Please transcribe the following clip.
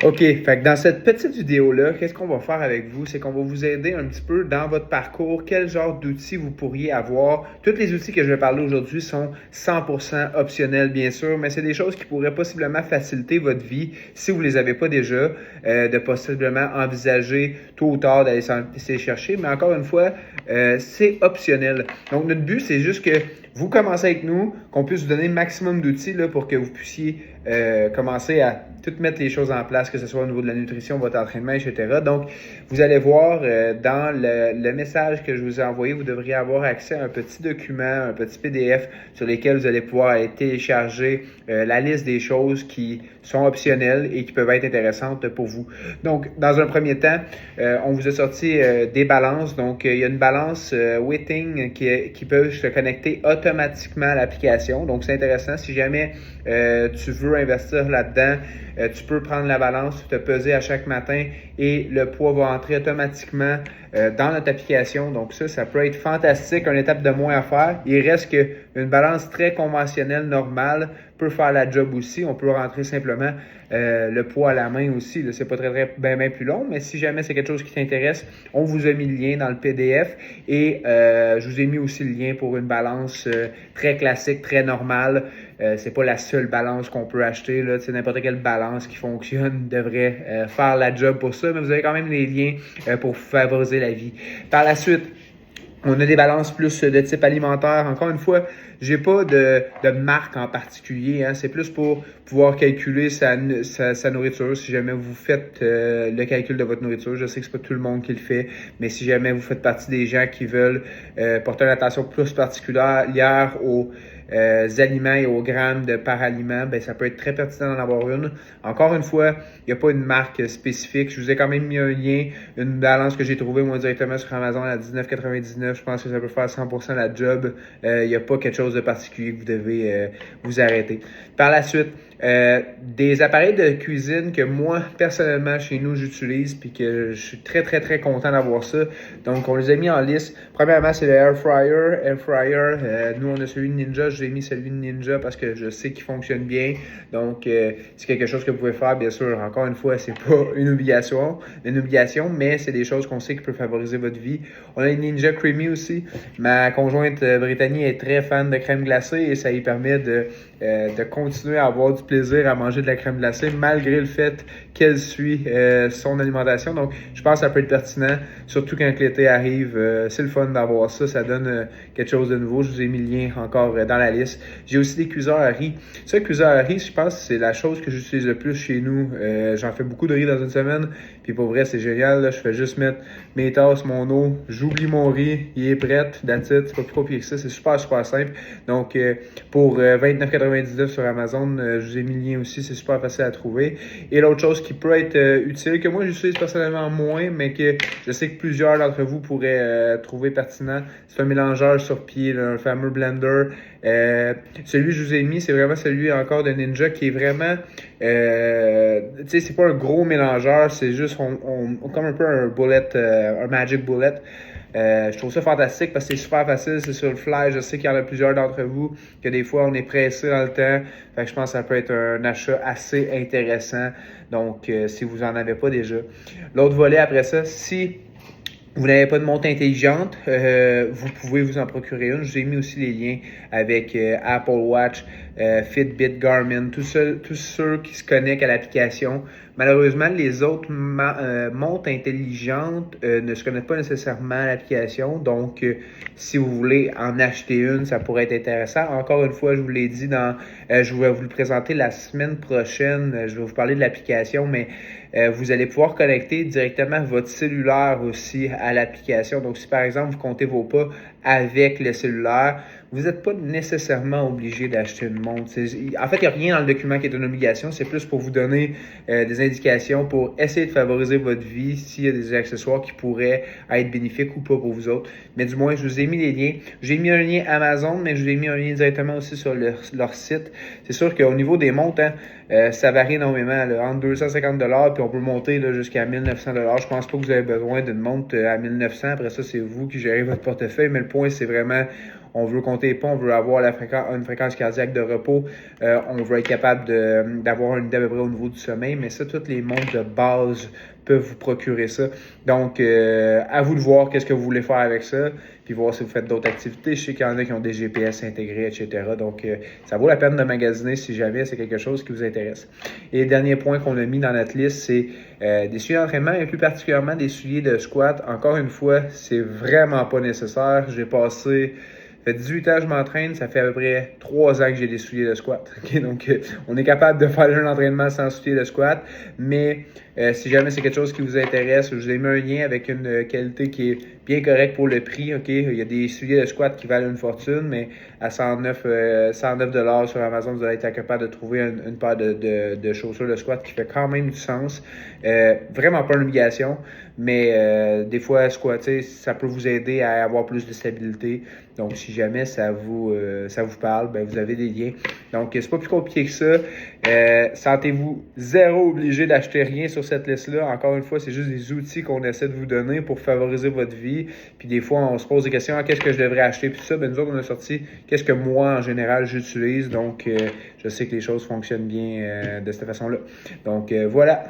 OK, fait que dans cette petite vidéo-là, qu'est-ce qu'on va faire avec vous? C'est qu'on va vous aider un petit peu dans votre parcours, quel genre d'outils vous pourriez avoir. Tous les outils que je vais parler aujourd'hui sont 100% optionnels, bien sûr, mais c'est des choses qui pourraient possiblement faciliter votre vie si vous ne les avez pas déjà, de possiblement envisager tôt ou tard d'aller les chercher. Mais encore une fois, c'est optionnel. Donc, notre but, c'est juste que vous commencez avec nous, qu'on puisse vous donner le maximum d'outils là, pour que vous puissiez commencer à tout mettre les choses en place, que ce soit au niveau de la nutrition, votre entraînement, etc. Donc, vous allez voir dans le message que je vous ai envoyé, vous devriez avoir accès à un petit document, un petit PDF sur lequel vous allez pouvoir aller télécharger la liste des choses qui sont optionnelles et qui peuvent être intéressantes pour vous. Donc, dans un premier temps, on vous a sorti des balances. Donc, il y a une balance Withing qui peut se connecter automatiquement à l'application. Donc, c'est intéressant. Si jamais tu veux investir là-dedans, tu peux prendre la balance, te peser à chaque matin et le poids va entrer automatiquement dans notre application. Donc ça peut être fantastique, une étape de moins à faire. Il reste qu'une balance très conventionnelle, normale, peut faire la job aussi. On peut rentrer simplement le poids à la main aussi. Là, c'est pas très bien plus long, mais si jamais c'est quelque chose qui t'intéresse, on vous a mis le lien dans le PDF et je vous ai mis aussi le lien pour une balance très classique, très normale. C'est pas la seule balance qu'on peut acheter. Là. N'importe quelle balance qui fonctionne devrait faire la job pour ça, mais vous avez quand même les liens pour favoriser la vie. Par la suite, on a des balances plus de type alimentaire. Encore une fois, j'ai pas de marque en particulier. Hein. C'est plus pour pouvoir calculer sa nourriture. Si jamais vous faites le calcul de votre nourriture, je sais que c'est pas tout le monde qui le fait, mais si jamais vous faites partie des gens qui veulent porter une attention plus particulière aux aliments et aux grammes par aliment, ben ça peut être très pertinent d'en avoir une. Encore une fois, il n'y a pas une marque spécifique. Je vous ai quand même mis un lien, une balance que j'ai trouvée moi directement sur Amazon à 19,99. Je pense que ça peut faire 100% la job. Il n'y a pas quelque chose de particulier que vous devez vous arrêter. Par la suite, des appareils de cuisine que moi, personnellement, chez nous, j'utilise puis que je suis très, très, très content d'avoir ça. Donc, on les a mis en liste. Premièrement, c'est le Air Fryer. Nous, on a celui de Ninja. J'ai mis celui de Ninja parce que je sais qu'il fonctionne bien. Donc, c'est quelque chose que vous pouvez faire, bien sûr. Encore une fois, c'est pas une obligation, mais c'est des choses qu'on sait qui peuvent favoriser votre vie. On a le Ninja Creamy aussi. Ma conjointe britannique est très fan de crème glacée et ça lui permet de continuer à avoir du plaisir à manger de la crème glacée malgré le fait qu'elle suit son alimentation. Donc, je pense que ça peut être pertinent, surtout quand l'été arrive. C'est le fun d'avoir ça. Ça donne quelque chose de nouveau. Je vous ai mis le lien encore dans la liste. J'ai aussi des cuiseurs à riz. Ça, cuiseur à riz, je pense que c'est la chose que j'utilise le plus chez nous. J'en fais beaucoup de riz dans une semaine. Puis pour vrai, c'est génial. Là. Je fais juste mettre mes tasses, mon eau. J'oublie mon riz. Il est prêt. That's it. C'est pas plus compliqué que ça. C'est super, super simple. Donc, pour 29,99 sur Amazon, je vous ai mis le lien aussi. C'est super facile à trouver. Et l'autre chose qui peut être utile, que moi j'utilise personnellement moins, mais que je sais que plusieurs d'entre vous pourraient trouver pertinent, c'est un mélangeur sur pied, là, un fameux blender. Celui que je vous ai mis, c'est vraiment celui encore de Ninja qui est vraiment, tu sais, c'est pas un gros mélangeur, c'est juste comme un peu un bullet, un magic bullet. Je trouve ça fantastique parce que c'est super facile, c'est sur le fly. Je sais qu'il y en a plusieurs d'entre vous que des fois on est pressé dans le temps. Fait que je pense que ça peut être un achat assez intéressant. Donc, si vous en avez pas déjà. L'autre volet après ça, si vous n'avez pas de montre intelligente, vous pouvez vous en procurer une. Je vous ai mis aussi les liens avec Apple Watch, Fitbit, Garmin, tous ceux qui se connectent à l'application. Malheureusement, les autres montres intelligentes ne se connectent pas nécessairement à l'application. Donc, si vous voulez en acheter une, ça pourrait être intéressant. Encore une fois, je vous l'ai dit, je vais vous le présenter la semaine prochaine. Je vais vous parler de l'application, mais vous allez pouvoir connecter directement votre cellulaire aussi à l'application. Donc, si par exemple, vous comptez vos pas avec le cellulaire, vous n'êtes pas nécessairement obligé d'acheter une montre. En fait, il n'y a rien dans le document qui est une obligation. C'est plus pour vous donner des indications pour essayer de favoriser votre vie s'il y a des accessoires qui pourraient être bénéfiques ou pas pour vous autres. Mais du moins, je vous ai mis les liens. J'ai mis un lien Amazon, mais je vous ai mis un lien directement aussi sur leur site. C'est sûr qu'au niveau des montres, ça varie énormément, là, entre 250$ puis on peut monter là, jusqu'à 1900$. Je pense pas que vous avez besoin d'une montre à 1900$. Après ça, c'est vous qui gérez votre portefeuille. Mais le point, c'est vraiment on veut compter les pas, on veut avoir une fréquence cardiaque de repos, on veut être capable d'avoir une idée à peu près au niveau du sommeil, mais ça, toutes les montres de base peuvent vous procurer ça. Donc, à vous de voir qu'est-ce que vous voulez faire avec ça, puis voir si vous faites d'autres activités. Je sais qu'il y en a qui ont des GPS intégrés, etc. Donc, ça vaut la peine de magasiner si jamais c'est quelque chose qui vous intéresse. Et le dernier point qu'on a mis dans notre liste, c'est des souliers d'entraînement et plus particulièrement des souliers de squat. Encore une fois, c'est vraiment pas nécessaire. Ça fait 18 ans que je m'entraîne, ça fait à peu près 3 ans que j'ai des souliers de squat. Okay? Donc, on est capable de faire un entraînement sans souliers de squat, mais si jamais c'est quelque chose qui vous intéresse, je vous ai mis un lien avec une qualité qui est bien correcte pour le prix. Okay? Il y a des souliers de squat qui valent une fortune, mais à 109 $ sur Amazon, vous allez être capable de trouver une paire de chaussures de squat qui fait quand même du sens. Vraiment pas une obligation, mais des fois, squatter, ça peut vous aider à avoir plus de stabilité. Donc, si jamais ça vous parle, ben vous avez des liens. Donc, c'est pas plus compliqué que ça. Sentez-vous zéro obligé d'acheter rien sur cette liste-là. Encore une fois, c'est juste des outils qu'on essaie de vous donner pour favoriser votre vie. Puis des fois, on se pose des questions, qu'est-ce que je devrais acheter? Puis ça, ben nous autres, on a sorti qu'est-ce que moi, en général, j'utilise. Donc, je sais que les choses fonctionnent bien de cette façon-là. Donc, voilà.